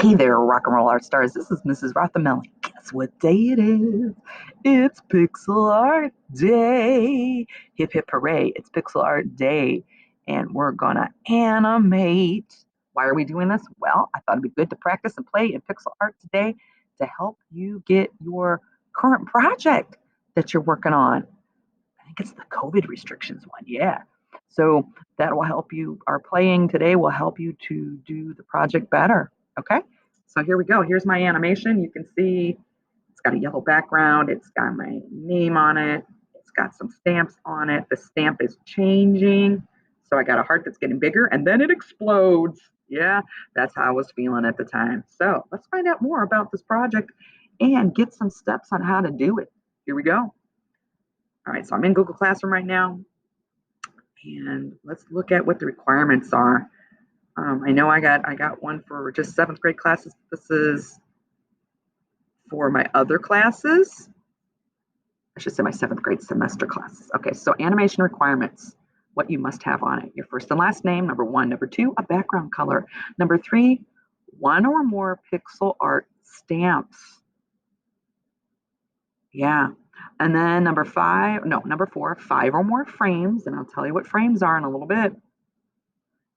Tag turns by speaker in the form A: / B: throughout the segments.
A: Hey there, rock and roll art stars. This is Mrs. Rothamelly. Guess what day it is? It's Pixel Art Day. Hip hip hooray, it's Pixel Art Day. And we're gonna animate. Why are we doing this? Well, I thought it'd be good to practice and play in pixel art today to help you get your current project that you're working on. I think it's the COVID restrictions one. Yeah. So that will help you. Our playing today will help you to do the project better. Okay. So here we go. Here's my animation. You can see it's got a yellow background. It's got my name on it. It's got some stamps on it. The stamp is changing. So I got a heart that's getting bigger and then it explodes. Yeah, that's how I was feeling at the time. So let's find out more about this project and get some steps on how to do it. Here we go. All right, so I'm in Google Classroom right now, and let's look at what the requirements are. I know I got one for just 7th grade classes. This is for my other classes. I should say my 7th grade semester classes. Okay, so animation requirements, what you must have on it. Your first and last name, number 1. Number 2, a background color. Number 3, 1 or more pixel art stamps. Yeah. And then number 4, 5 or more frames, and I'll tell you what frames are in a little bit.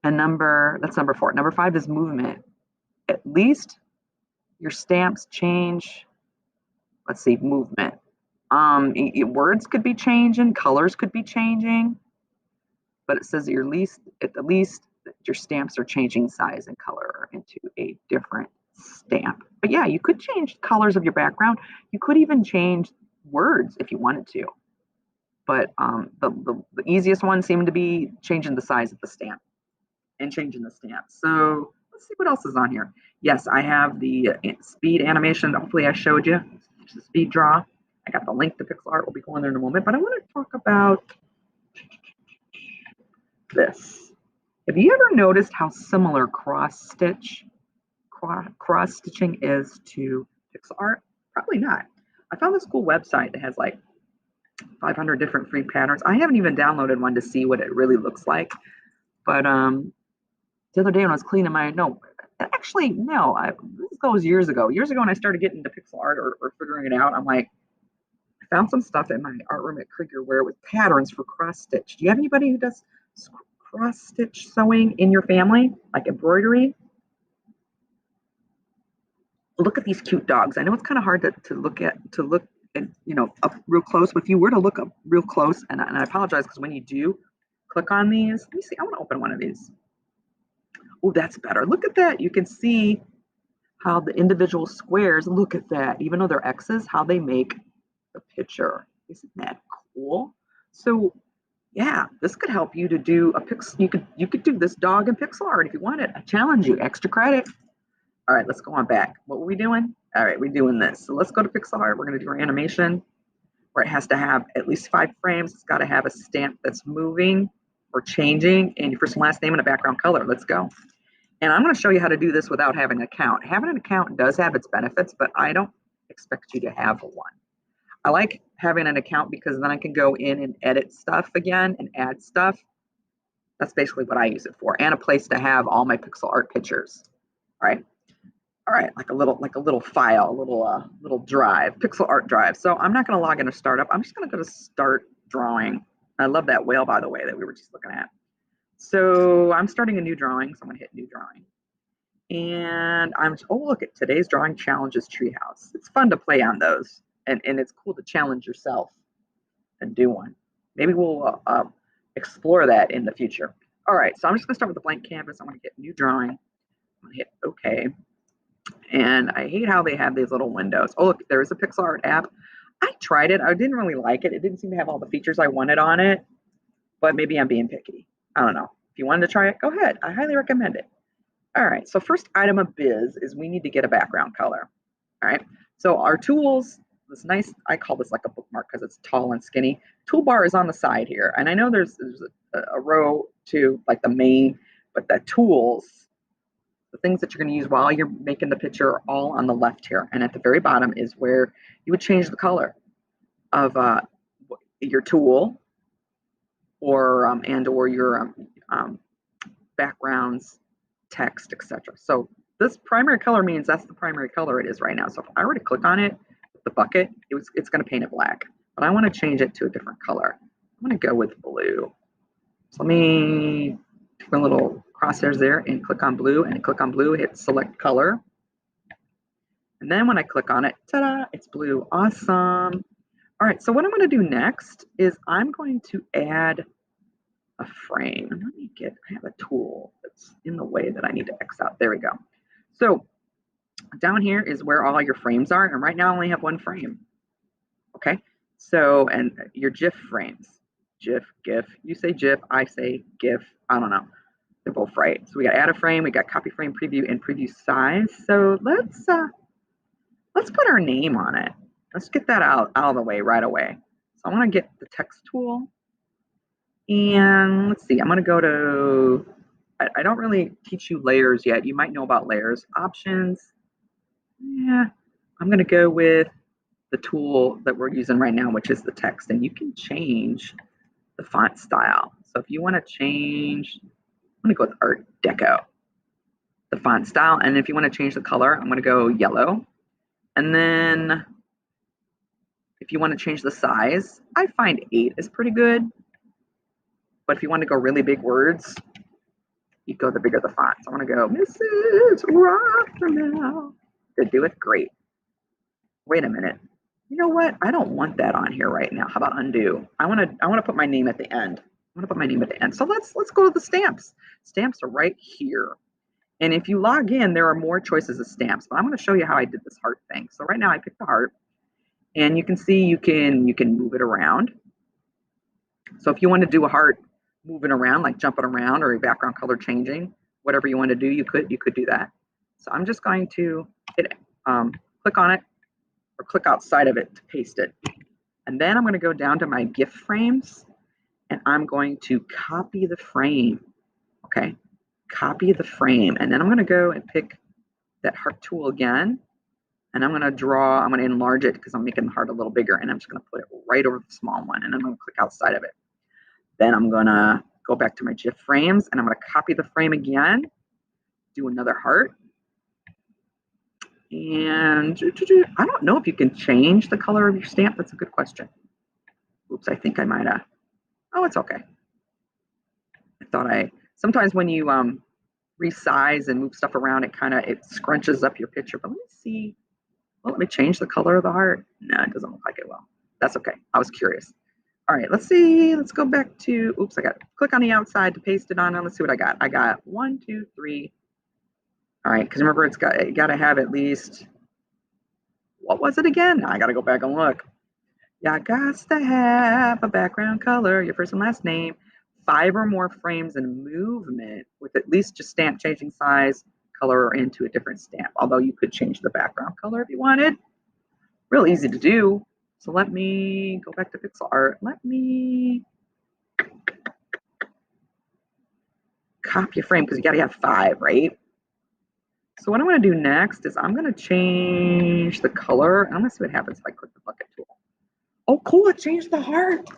A: And that's number 4. Number 5 is movement. At least your stamps change. Let's see, movement. Words could be changing, colors could be changing, but it says at the least your stamps are changing size and color into a different stamp. But yeah, you could change colors of your background. You could even change words if you wanted to. But the easiest one seemed to be changing the size of the stamp and changing the stamp. So let's see what else is on here. Yes, I have the speed animation. Hopefully I showed you. It's the speed draw. I got the link to Pixel Art. We'll be going there in a moment. But I want to talk about this. Have you ever noticed how similar cross-stitching is to pixel art? Probably not. I found this cool website that has like 500 different free patterns. I haven't even downloaded one to see what it really looks like. But the other day when I was cleaning this goes years ago. Years ago when I started getting into pixel art or figuring it out, I'm like, I found some stuff in my art room at Krieger where it was patterns for cross stitch. Do you have anybody who does cross stitch sewing in your family, like embroidery? Look at these cute dogs. I know it's kind of hard to look at up real close, but if you were to look up real close, and I apologize because when you do click on these, let me see, I want to open one of these. Oh, that's better. Look at that. You can see how the individual squares, look at that, even though they're X's, how they make the picture. Isn't that cool? So yeah, this could help you to do a pixel. You could do this dog in pixel art if you wanted. I challenge you, extra credit. All right, let's go on back. What were we doing? All right, we're doing this. So let's go to pixel art. We're going to do our animation where it has to have at least 5 frames. It's got to have a stamp that's moving or changing, and your first and last name and a background color. Let's go. And I'm going to show you how to do this without having an account. Having an account does have its benefits, but I don't expect you to have one. I like having an account because then I can go in and edit stuff again and add stuff. That's basically what I use it for, and a place to have all my pixel art pictures. All right, like a little file, a little drive, pixel art drive. So I'm not going to log into startup. I'm just going to go to start drawing. I love that whale, by the way, that we were just looking at. So I'm starting a new drawing. So I'm going to hit new drawing. And look at today's drawing challenges treehouse. It's fun to play on those. And it's cool to challenge yourself and do one. Maybe we'll explore that in the future. All right, so I'm just going to start with a blank canvas. I'm going to hit new drawing. I'm going to hit OK. And I hate how they have these little windows. Oh, look, there is a pixel art app. I tried it. I didn't really like it. It didn't seem to have all the features I wanted on it. But maybe I'm being picky. I don't know. If you wanted to try it, go ahead. I highly recommend it. All right, so first item of biz is we need to get a background color. All right, so our tools, this nice, I call this like a bookmark because it's tall and skinny. Toolbar is on the side here. And I know there's a row to like the main, but the tools, the things that you're going to use while you're making the picture are all on the left here. And at the very bottom is where you would change the color of your tool or and or your backgrounds, text, etc. So this primary color means that's the primary color it is right now. So if I were to click on it, the bucket, it's going to paint it black. But I want to change it to a different color. I'm going to go with blue. So let me take my little crosshairs there and click on blue, and click on blue, hit select color. And then when I click on it, ta-da, it's blue. Awesome. All right, so what I'm going to do next is I'm going to add a frame. Let me I have a tool that's in the way that I need to X out. There we go. So down here is where all your frames are. And right now I only have one frame. Okay. So, and your GIF frames, GIF, GIF, you say GIF, I say GIF. I don't know. They're both right. So we got add a frame, we got copy frame preview and preview size. So let's put our name on it. Let's get that out of the way right away. So I'm going to get the text tool. And let's see, I'm going to go to, I don't really teach you layers yet. You might know about layers. Options. Yeah, I'm going to go with the tool that we're using right now, which is the text. And you can change the font style. So if you want to change, I'm going to go with Art Deco, the font style. And if you want to change the color, I'm going to go yellow. And then if you want to change the size, I find 8 is pretty good. But if you want to go really big words, you go the bigger the font. So I want to go, Mrs. Rothermel. To do it, great. Wait a minute. You know what? I don't want that on here right now. How about undo? I want to put my name at the end. I want to put my name at the end. So let's go to the stamps. Stamps are right here. And if you log in, there are more choices of stamps. But I'm going to show you how I did this heart thing. So right now I picked the heart. And you can see you can move it around. So if you want to do a heart moving around, like jumping around or a background color changing, whatever you want to do, you could do that. So I'm just going to hit click on it or click outside of it to paste it. And then I'm going to go down to my GIF frames and I'm going to copy the frame. Okay, copy the frame. And then I'm going to go and pick that heart tool again. And I'm going to enlarge it because I'm making the heart a little bigger. And I'm just going to put it right over the small one. And I'm going to click outside of it. Then I'm going to go back to my GIF frames. And I'm going to copy the frame again. Do another heart. And I don't know if you can change the color of your stamp. That's a good question. Oops, I think I might have. Oh, it's okay. Sometimes when you resize and move stuff around, it scrunches up your picture. But let me see. Well, let me change the color of the heart. No, it doesn't look like it will. That's okay. I was curious. All right, let's see. Let's go back to, oops, I got to click on the outside to paste it on. Let's see what I got. I got 1, 2, 3. All right, because remember, you got to have at least, what was it again? I got to go back and look. Yeah, got to have a background color, your first and last name, 5 or more frames and movement with at least just stamp changing size, color into a different stamp, although you could change the background color if you wanted. Real easy to do. So let me go back to Pixil Art. Let me copy a frame because you got to have 5, right? So what I'm going to do next is I'm going to change the color. I'm going to see what happens if I click the bucket tool. Oh, cool. It changed the heart.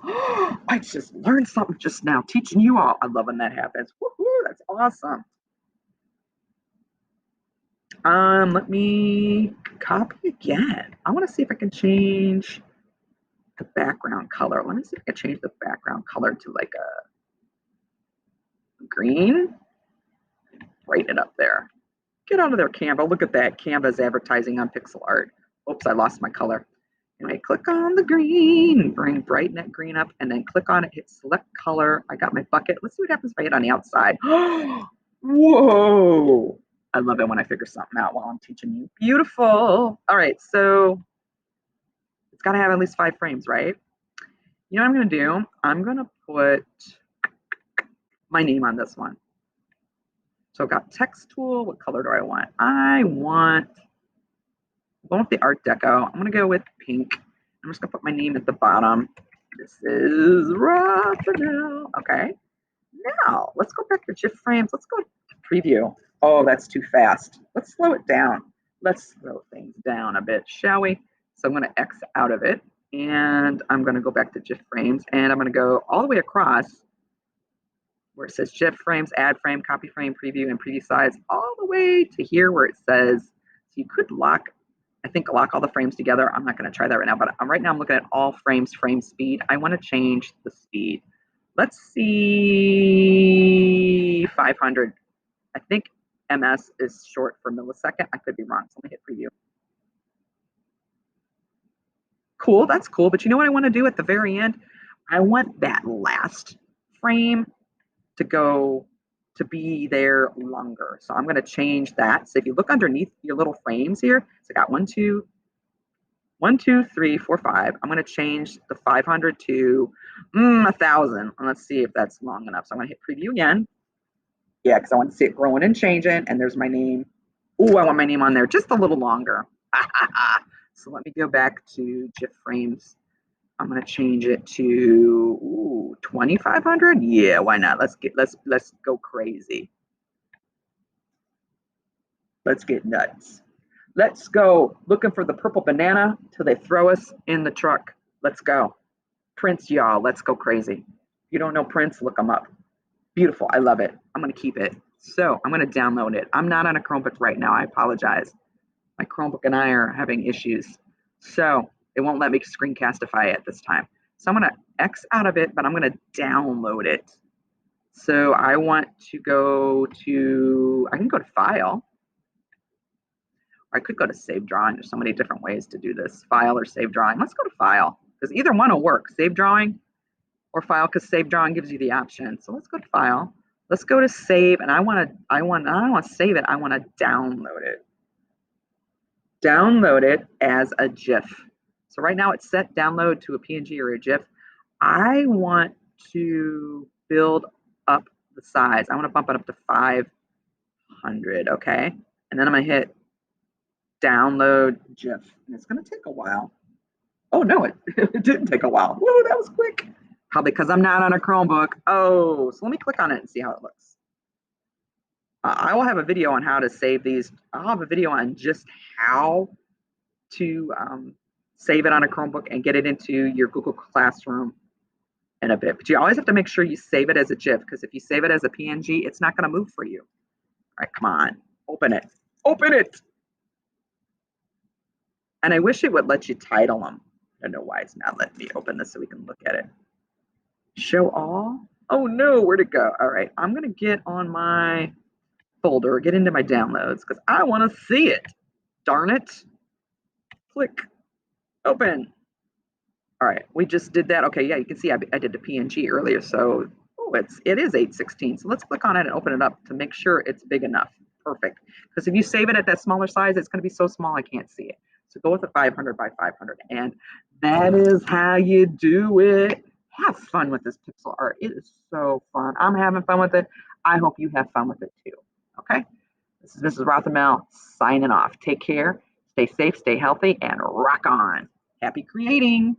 A: I just learned something just now teaching you all. I love when that happens. Woohoo, that's awesome. Let me copy again. I want to see if I can change the background color. Let me see if I can change the background color to like a green. Brighten it up there. Get out of there, Canva. Look at that. Canva's advertising on Pixil Art. Oops, I lost my color. Anyway, click on the green. Brighten that green up, and then click on it. Hit select color. I got my bucket. Let's see what happens if I hit on the outside. Whoa! I love it when I figure something out while I'm teaching you. Beautiful. All right, so it's got to have at least 5 frames, right? You know what I'm going to do? I'm going to put my name on this one. So I've got text tool. What color do I want? I'm going with the Art Deco. I'm going to go with pink. I'm just going to put my name at the bottom. This is Rothermel. Okay. Now, let's go back to GIF frames. Let's go to preview. Oh, that's too fast. Let's slow it down. Let's slow things down a bit, shall we? So I'm going to X out of it. And I'm going to go back to GIF frames. And I'm going to go all the way across. where it says GIF frames, add frame, copy frame, preview, and preview size, all the way to here where it says, so you could lock, I think lock all the frames together. I'm not going to try that right now, but right now I'm looking at all frames, frame speed. I want to change the speed. Let's see 500. I think MS is short for millisecond. I could be wrong. So let me hit preview. Cool, that's cool. But you know what I want to do at the very end? I want that last frame to be there longer. So I'm going to change that. So if you look underneath your little frames here, so I got 1, 2, 3, 4, 5. I'm going to change the 500 to 1,000. And let's see if that's long enough. So I'm going to hit preview again. Yeah, because I want to see it growing and changing. And there's my name. Oh, I want my name on there just a little longer. So let me go back to GIF frames. I'm going to change it to 2,500. Yeah, why not? Let's go crazy. Let's get nuts. Let's go looking for the purple banana till they throw us in the truck. Let's go. Prince, y'all. Let's go crazy. If you don't know Prince, look him up. Beautiful. I love it. I'm going to keep it. So I'm going to download it. I'm not on a Chromebook right now. I apologize. My Chromebook and I are having issues. So it won't let me screencastify it this time. So I'm going to X out of it, but I'm going to download it. So I want to go to, I can go to File. Or I could go to Save Drawing. There's so many different ways to do this. File or Save Drawing. Let's go to File, because either one will work. Save Drawing or File, because Save Drawing gives you the option. So let's go to File. Let's go to Save, and I don't want to save it. I want to download it. Download it as a GIF. So right now it's set download to a PNG or a GIF. I want to build up the size. I want to bump it up to 500, okay? And then I'm going to hit download GIF. And it's going to take a while. Oh, no, it didn't take a while. Whoa, that was quick. Probably because I'm not on a Chromebook. Oh, so let me click on it and see how it looks. I will have a video on how to save these. I'll have a video on just how to save it on a Chromebook and get it into your Google Classroom in a bit. But you always have to make sure you save it as a GIF, because if you save it as a PNG, it's not going to move for you. All right, come on. Open it. Open it. And I wish it would let you title them. I don't know why it's not letting me open this so we can look at it. Show all? Oh, no. Where'd it go? All right. I'm going to get on my folder, get into my downloads, because I want to see it. Darn it. Click. Open. All right, we just did that. Okay, yeah, you can see I did the PNG earlier, so it is 816. So let's click on it and open it up to make sure it's big enough. Perfect. Because if you save it at that smaller size, it's going to be so small I can't see it. So go with a 500 by 500, and that is how you do it. Have fun with this pixel art. It is so fun. I'm having fun with it. I hope you have fun with it too. Okay. This is Mrs. Rothermel signing off. Take care. Stay safe. Stay healthy, and rock on. Happy creating.